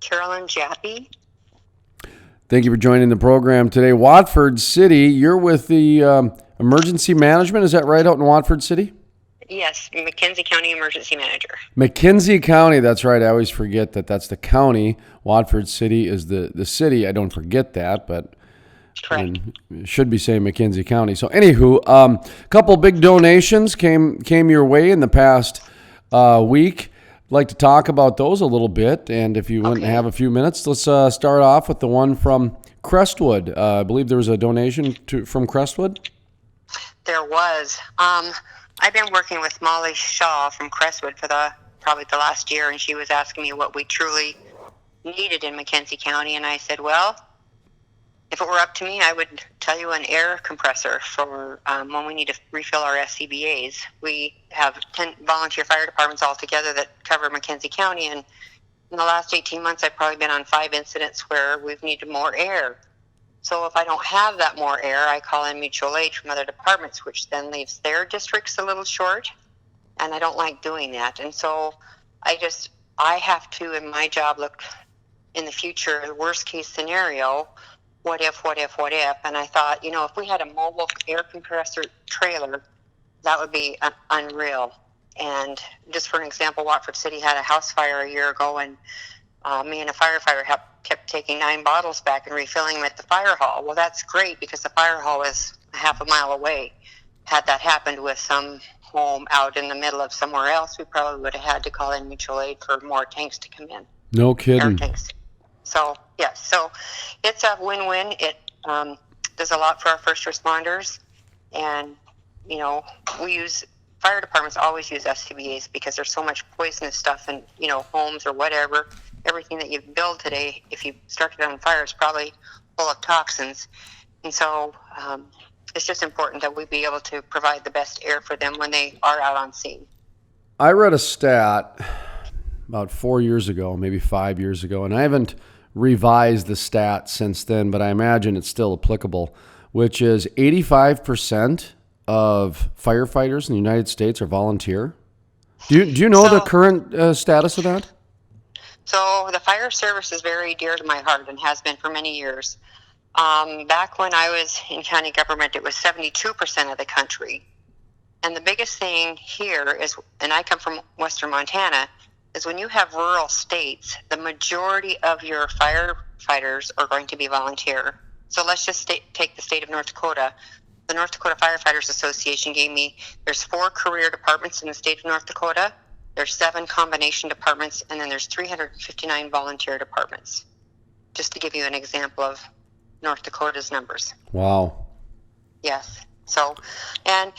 Karolin Jappe. Thank you for joining the program today. Watford City, you're with the emergency management. Is that right, out in Watford City? Yes, McKenzie County Emergency Manager. McKenzie County, that's right. I always forget that that's the county. Watford City is the city. I don't forget that, but Correct. should be saying McKenzie County. So anywho, a couple big donations came your way in the past week. I'd like to talk about those a little bit, and if you wouldn't have a few minutes, let's start off with the one from Crestwood. I believe there was a donation from Crestwood. There was. I've been working with Molly Shaw from Crestwood for probably the last year, and she was asking me what we truly needed in McKenzie County, and I said, well, if it were up to me, I would tell you an air compressor for when we need to refill our SCBAs. We have 10 volunteer fire departments altogether that cover McKenzie County, and in the last 18 months, I've probably been on 5 incidents where we've needed more air. So if I don't have that more air, I call in mutual aid from other departments, which then leaves their districts a little short, and I don't like doing that. And so I have to, in my job, look in the future, the worst case scenario, what if, and I thought, if we had a mobile air compressor trailer, that would be unreal. And just for an example, Watford City had a house fire a year ago, and me and a firefighter kept taking 9 bottles back and refilling them at the fire hall. Well, that's great because the fire hall is a half a mile away. Had that happened with some home out in the middle of somewhere else, we probably would have had to call in mutual aid for more tanks to come in. No kidding. Air tanks. So, yes, so it's a win-win. It does a lot for our first responders. And, fire departments always use SCBAs because there's so much poisonous stuff in, homes or whatever. Everything that you build today, if you start it on fire, is probably full of toxins. And so it's just important that we be able to provide the best air for them when they are out on scene. I read a stat about 4 years ago, maybe 5 years ago, and I haven't revised the stat since then, but I imagine it's still applicable, which is 85% of firefighters in the United States are volunteer. Do you know the current status of that? So the fire service is very dear to my heart and has been for many years. Back when I was in county government, it was 72% of the country. And the biggest thing here is, and I come from Western Montana, is when you have rural states, the majority of your firefighters are going to be volunteer. So let's just take the state of North Dakota. The North Dakota Firefighters Association there's 4 career departments in the state of North Dakota. There's 7 combination departments, and then there's 359 volunteer departments, just to give you an example of North Dakota's numbers. Wow. Yes. So, and,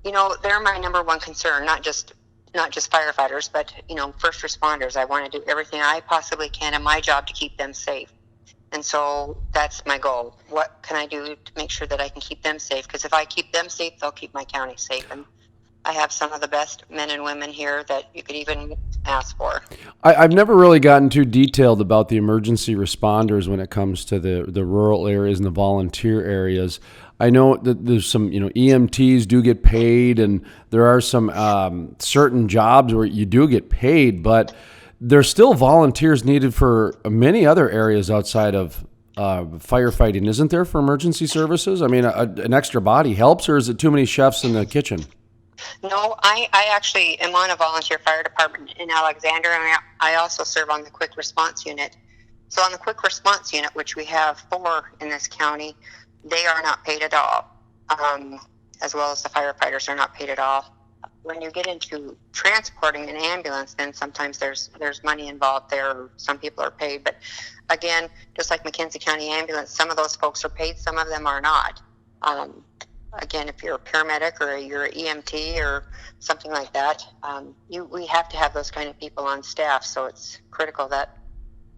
they're my number one concern, not just firefighters, but, first responders. I want to do everything I possibly can in my job to keep them safe. And so that's my goal. What can I do to make sure that I can keep them safe? Because if I keep them safe, they'll keep my county safe. And I have some of the best men and women here that you could even ask for. I've never really gotten too detailed about the emergency responders when it comes to the rural areas and the volunteer areas. I know that there's some, EMTs do get paid, and there are some certain jobs where you do get paid, but there's still volunteers needed for many other areas outside of firefighting, isn't there, for emergency services? I mean, an extra body helps, or is it too many chefs in the kitchen? No, I actually am on a volunteer fire department in Alexander, and I also serve on the quick response unit. So on the quick response unit, which we have 4 in this county, they are not paid at all, as well as the firefighters are not paid at all. When you get into transporting an ambulance, then sometimes there's money involved there, or some people are paid. But again, just like McKenzie County Ambulance, some of those folks are paid, some of them are not. Again, if you're a paramedic or you're an EMT or something like that, we have to have those kind of people on staff. So it's critical that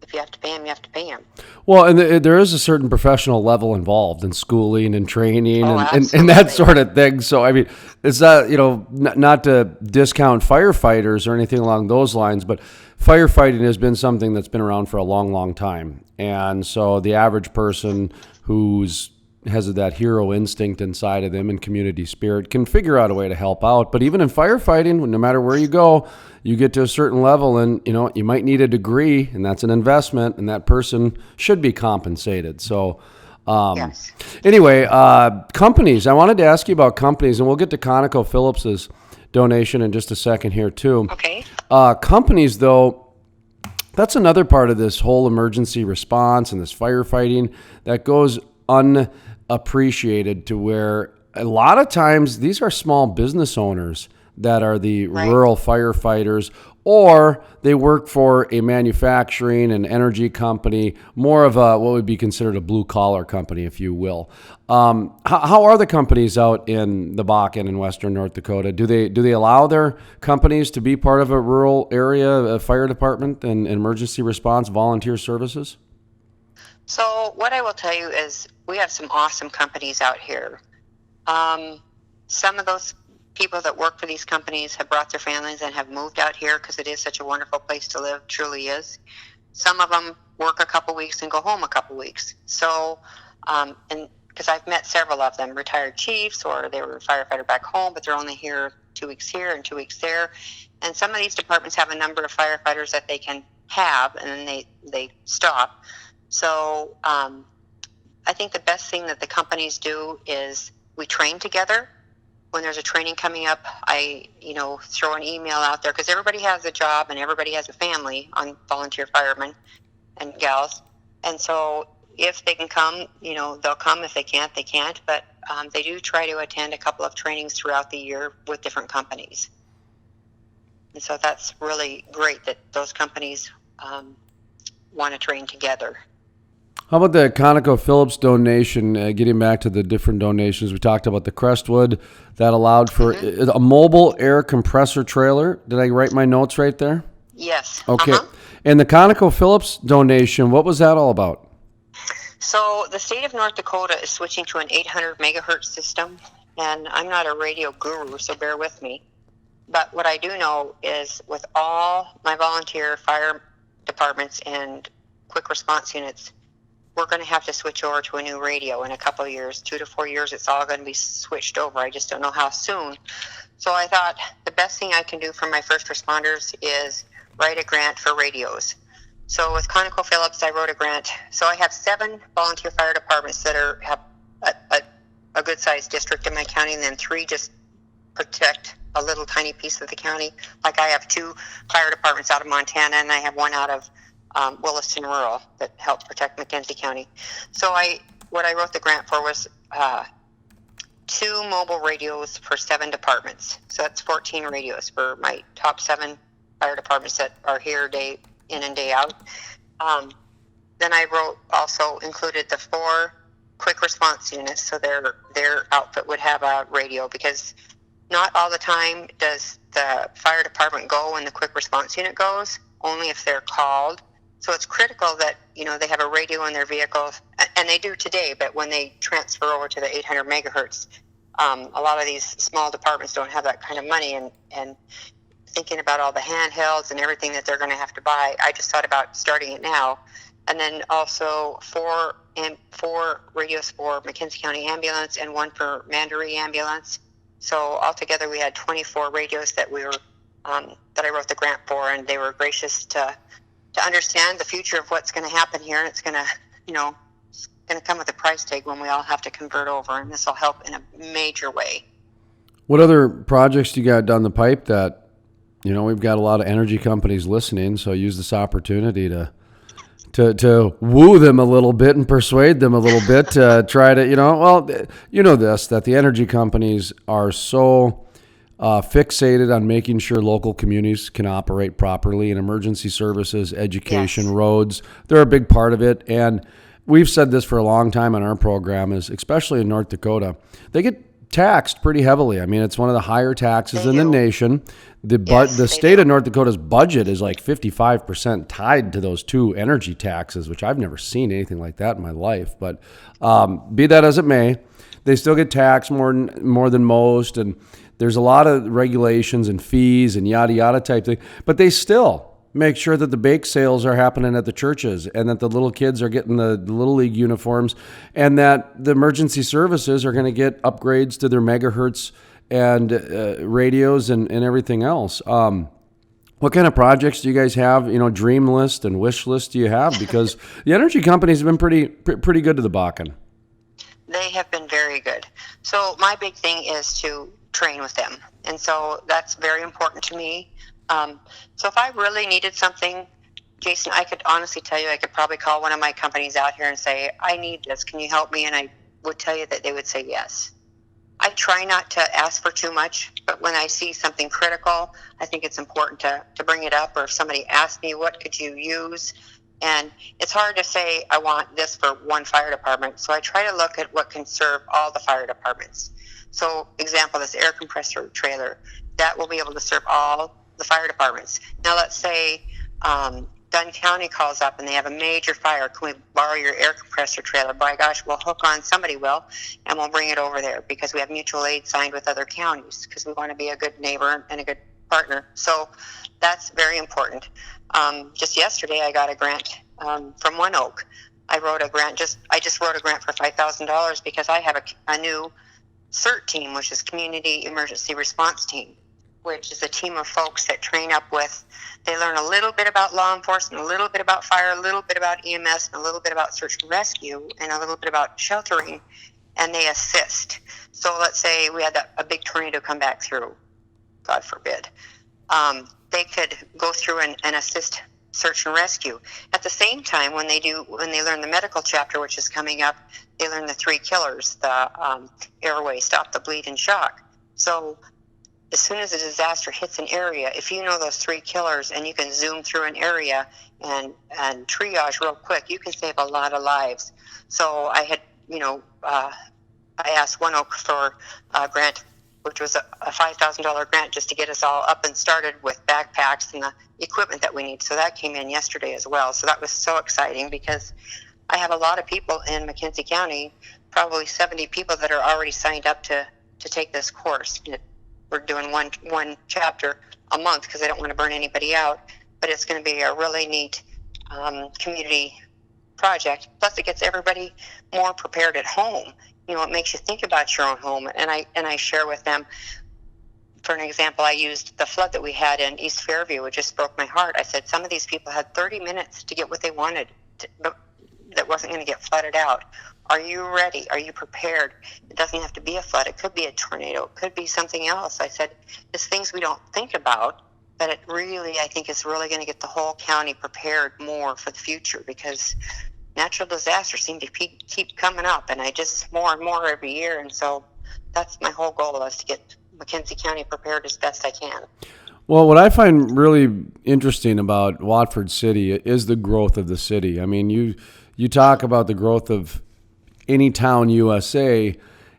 if you have to pay them, you have to pay them. Well, and there is a certain professional level involved in schooling and training and that sort of thing. So, I mean, it's not, not to discount firefighters or anything along those lines, but firefighting has been something that's been around for a long, long time. And so the average person who's has that hero instinct inside of them and community spirit can figure out a way to help out. But even in firefighting, no matter where you go, you get to a certain level and, you might need a degree, and that's an investment, and that person should be compensated. So Yes. anyway, companies, I wanted to ask you about companies, and we'll get to ConocoPhillips's donation in just a second here too. Okay. Companies, though, that's another part of this whole emergency response and this firefighting that goes unappreciated, to where a lot of times these are small business owners that are the rural firefighters, or they work for a manufacturing and energy company, more of a what would be considered a blue collar company, if you will. How are the companies out in the Bakken in western North Dakota? Do they allow their companies to be part of a rural area, a fire department and emergency response volunteer services? So what I will tell you is we have some awesome companies out here. Some of those people that work for these companies have brought their families and have moved out here because it is such a wonderful place to live, truly is. Some of them work a couple weeks and go home a couple weeks. So, and because I've met several of them, retired chiefs, or they were a firefighter back home, but they're only here 2 weeks here and 2 weeks there. And some of these departments have a number of firefighters that they can have, and then they stop. So I think the best thing that the companies do is we train together. When there's a training coming up, I throw an email out there, because everybody has a job and everybody has a family on volunteer firemen and gals. And so if they can come, they'll come. If they can't, they can't. But they do try to attend a couple of trainings throughout the year with different companies. And so that's really great that those companies want to train together. How about the ConocoPhillips donation? Getting back to the different donations, we talked about the Crestwood that allowed for a mobile air compressor trailer. Did I write my notes right there? Yes. Okay. And the ConocoPhillips donation, what was that all about? So the state of North Dakota is switching to an 800 megahertz system, and I'm not a radio guru, so bear with me. But what I do know is with all my volunteer fire departments and quick response units, we're going to have to switch over to a new radio in a couple of years. 2 to 4 years, it's all going to be switched over. I just don't know how soon. So I thought the best thing I can do for my first responders is write a grant for radios. So with ConocoPhillips, I wrote a grant. So I have 7 volunteer fire departments that have a good-sized district in my county, and then 3 just protect a little tiny piece of the county. Like I have 2 fire departments out of Montana, and I have 1 out of Williston Rural that help protect McKenzie County. So what I wrote the grant for was 2 mobile radios for 7 departments. So that's 14 radios for my top 7 fire departments that are here day in and day out. Then I included the 4 quick response units, so their outfit would have a radio, because not all the time does the fire department go when the quick response unit goes, only if they're called. So it's critical that, they have a radio in their vehicles, and they do today, but when they transfer over to the 800 megahertz, a lot of these small departments don't have that kind of money, and thinking about all the handhelds and everything that they're going to have to buy, I just thought about starting it now. And then also 4 radios for McKenzie County Ambulance and 1 for Mandaree Ambulance. So altogether we had 24 radios that that I wrote the grant for, and they were gracious to understand the future of what's going to happen here. And it's going to come with a price tag when we all have to convert over, and this will help in a major way. What other projects do you got down the pipe that, we've got a lot of energy companies listening, so use this opportunity to woo them a little bit and persuade them a little bit to try to, that the energy companies are so fixated on making sure local communities can operate properly, and emergency services, education, roads, they're a big part of it. And we've said this for a long time on our program, is especially in North Dakota, they get taxed pretty heavily. I mean, it's one of the higher taxes in the nation. The state of North Dakota's budget is like 55% tied to those 2 energy taxes, which I've never seen anything like that in my life. But be that as it may, they still get taxed more than most, and there's a lot of regulations and fees and yada yada type thing. But they still Make sure that the bake sales are happening at the churches and that the little kids are getting the Little League uniforms and that the emergency services are going to get upgrades to their megahertz and radios and everything else. What kind of projects do you guys have? Dream list and wish list do you have? Because the energy companies have been pretty good to the Bakken. They have been very good. So my big thing is to train with them. And so that's very important to me. So if I really needed something, Jason, I could honestly tell you, I could probably call one of my companies out here and say, I need this. Can you help me? And I would tell you that they would say yes. I try not to ask for too much, but when I see something critical, I think it's important to bring it up. Or if somebody asks me, what could you use? And it's hard to say, I want this for one fire department. So I try to look at what can serve all the fire departments. So example, this air compressor trailer, that will be able to serve all the fire departments. Now let's say Dunn County calls up and they have a major fire. Can we borrow your air compressor trailer? By gosh, we'll hook on, somebody will, and we'll bring it over there because we have mutual aid signed with other counties because we want to be a good neighbor and a good partner. So that's very important. Just yesterday I got a grant from One Oak. I just wrote a grant for $5,000 because I have a new CERT team, which is Community Emergency Response Team, which is a team of folks that train up with, they learn a little bit about law enforcement, a little bit about fire, a little bit about EMS, and a little bit about search and rescue, and a little bit about sheltering, and they assist. So let's say we had a big tornado come back through, God forbid. They could go through and assist search and rescue. At the same time, when they learn the medical chapter, which is coming up, they learn the 3 killers, the airway, stop the bleed, and shock. So as soon as a disaster hits an area, if you know those 3 killers and you can zoom through an area and triage real quick, you can save a lot of lives. So I had, I asked One Oak for a grant, which was a $5,000 grant just to get us all up and started with backpacks and the equipment that we need. So that came in yesterday as well. So that was so exciting because I have a lot of people in McKenzie County, probably 70 people that are already signed up to take this course. We're doing one chapter a month because I don't want to burn anybody out, but it's going to be a really neat community project. Plus, it gets everybody more prepared at home. It makes you think about your own home, and I share with them. For an example, I used the flood that we had in East Fairview. It just broke my heart. I said some of these people had 30 minutes to get what they wanted, that wasn't going to get flooded out. Are you ready? Are you prepared? It doesn't have to be a flood. It could be a tornado. It could be something else. I said, it's things we don't think about, but it really, I think, is really going to get the whole county prepared more for the future because natural disasters seem to keep coming up, and I just more and more every year. And so that's my whole goal, is to get McKenzie County prepared as best I can. Well, what I find really interesting about Watford City is the growth of the city. I mean, you talk about the growth of any town USA,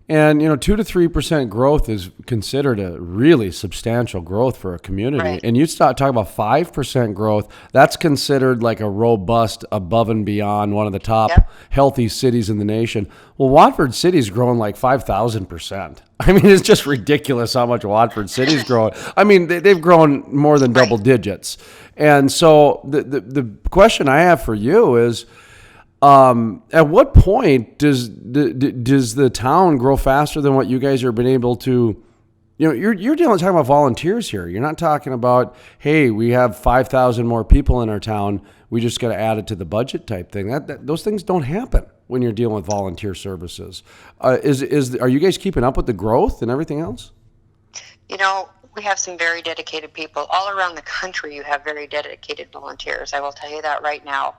and 2 to 3% growth is considered a really substantial growth for a community. Right. And you start talking about 5% growth, that's considered like a robust, above and beyond, one of the top healthy cities in the nation. Well, Watford City's growing like 5,000%. I mean, it's just ridiculous how much Watford City's growing. I mean, they've grown more than double digits. And so the question I have for you is, at what point does the town grow faster than what you guys have been able to? You're talking about volunteers here. You're not talking about, hey, we have 5,000 more people in our town, we just got to add it to the budget type thing. Those things don't happen when you're dealing with volunteer services. Are you guys keeping up with the growth and everything else? We have some very dedicated people all around the country. You have very dedicated volunteers. I will tell you that right now.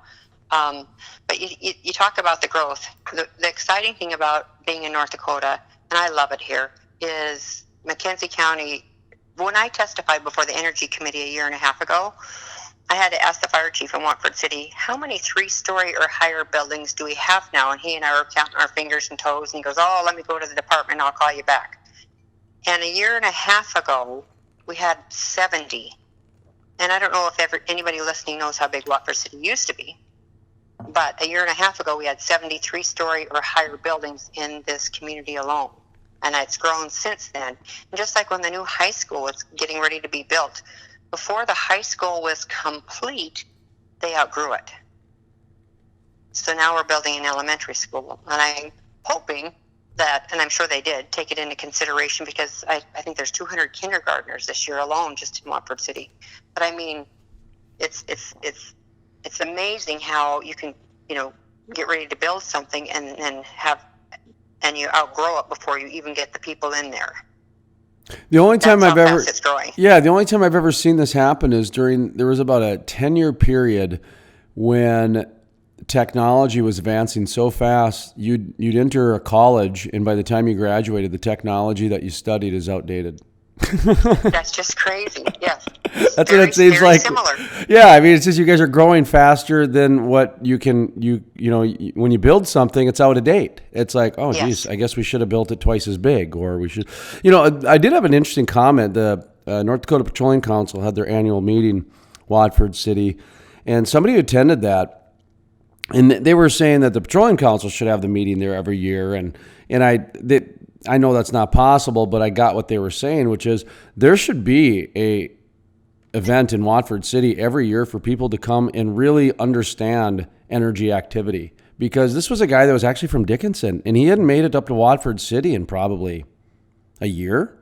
But you talk about the growth. The exciting thing about being in North Dakota, and I love it here, is McKenzie County. When I testified before the Energy Committee a year and a half ago, I had to ask the fire chief in Watford City, how many 3-story or higher buildings do we have now? And he and I were counting our fingers and toes, and he goes, let me go to the department and I'll call you back. And a year and a half ago, we had 70. And I don't know if anybody listening knows how big Watford City used to be. But a year and a half ago, we had 73-story or higher buildings in this community alone. And it's grown since then. And just like when the new high school was getting ready to be built, before the high school was complete, they outgrew it. So now we're building an elementary school, and I'm hoping that, and I'm sure they did, take it into consideration, because I think there's 200 kindergartners this year alone just in Watford City. But I mean, it's amazing how you can, get ready to build something and you outgrow it before you even get the people in there. The only time That's I've how ever, fast it's growing. yeah, the only time I've ever seen this happen is there was about a 10-year period when technology was advancing so fast, you'd enter a college, and by the time you graduated, the technology that you studied is outdated. That's just crazy. Yes. That's what it seems very like. Similar. Yeah, I mean, it's just you guys are growing faster than what you can. When you build something, it's out of date. It's like, oh, geez, I guess we should have built it twice as big, or we should. I did have an interesting comment. The North Dakota Petroleum Council had their annual meeting, Watford City, and somebody who attended that, and they were saying that the Petroleum Council should have the meeting there every year, and I know that's not possible, but I got what they were saying, which is there should be a event in Watford City every year for people to come and really understand energy activity. Because this was a guy that was actually from Dickinson, and he hadn't made it up to Watford City in probably a year.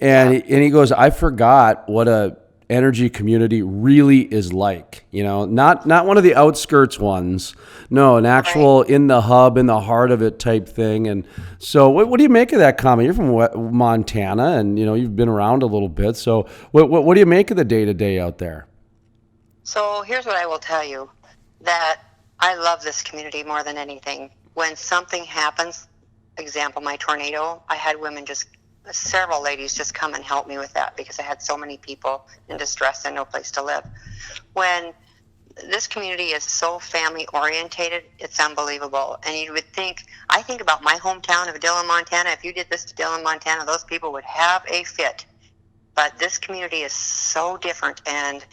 And he goes, I forgot what a energy community really is like, not one of the outskirts ones. No, an actual in the hub, in the heart of it type thing. And so what do you make of that comment? You're from Montana, and you've been around a little bit. So what do you make of the day-to-day out there? So here's what I will tell you, that I love this community more than anything. When something happens, example, my tornado, I had several ladies just come and help me with that, because I had so many people in distress and no place to live. When this community is so family orientated, it's unbelievable. And you would think, I think about my hometown of Dillon, Montana. If you did this to Dillon, Montana, those people would have a fit. But this community is so different, and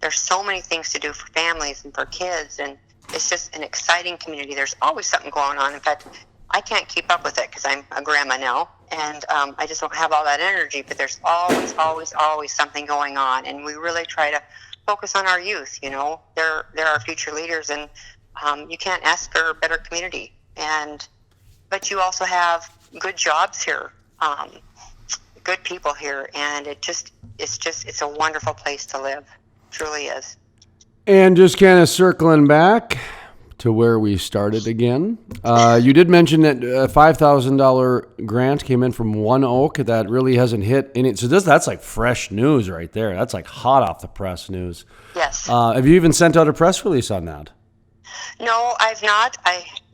there's so many things to do for families and for kids, and it's just an exciting community. There's always something going on. In fact, I can't keep up with it because I'm a grandma now, and I just don't have all that energy, but there's always something going on, and we really try to focus on our youth. They're our future leaders, and you can't ask for a better community. But you also have good jobs here, good people here, and it's a wonderful place to live. It truly is. And just kind of circling back to where we started again. You did mention that a $5,000 grant came in from One Oak. That really hasn't hit in it. So that's like fresh news right there. That's like hot off the press news. Yes. Have you even sent out a press release on that? No, I've not.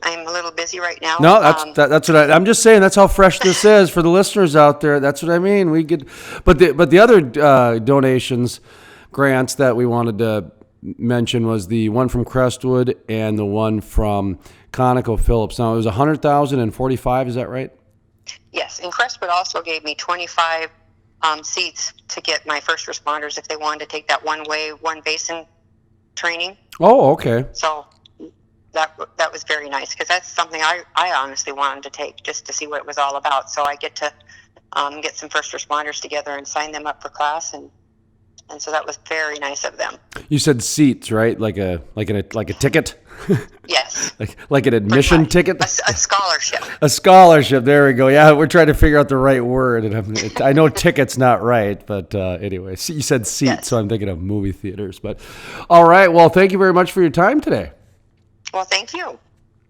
I'm a little busy right now. No, that's what I'm just saying. That's how fresh this is for the listeners out there. That's what I mean. But the other donations, grants that we wanted to mention was the one from Crestwood and the one from ConocoPhillips. Now it was 100,000 and 45. Is that right? Yes, and Crestwood also gave me 25 seats to get my first responders if they wanted to take that one-way, one-basin training. Oh, okay. So that was very nice, because that's something I honestly wanted to take just to see what it was all about. So I get to get some first responders together and sign them up for class, and so that was very nice of them. You said seats, right? Like a ticket? Yes. like an admission ticket? A scholarship. A scholarship. There we go. Yeah, we're trying to figure out the right word. And I know ticket's not right, but anyway, you said seats, yes. So I'm thinking of movie theaters. But all right. Well, thank you very much for your time today. Well, thank you.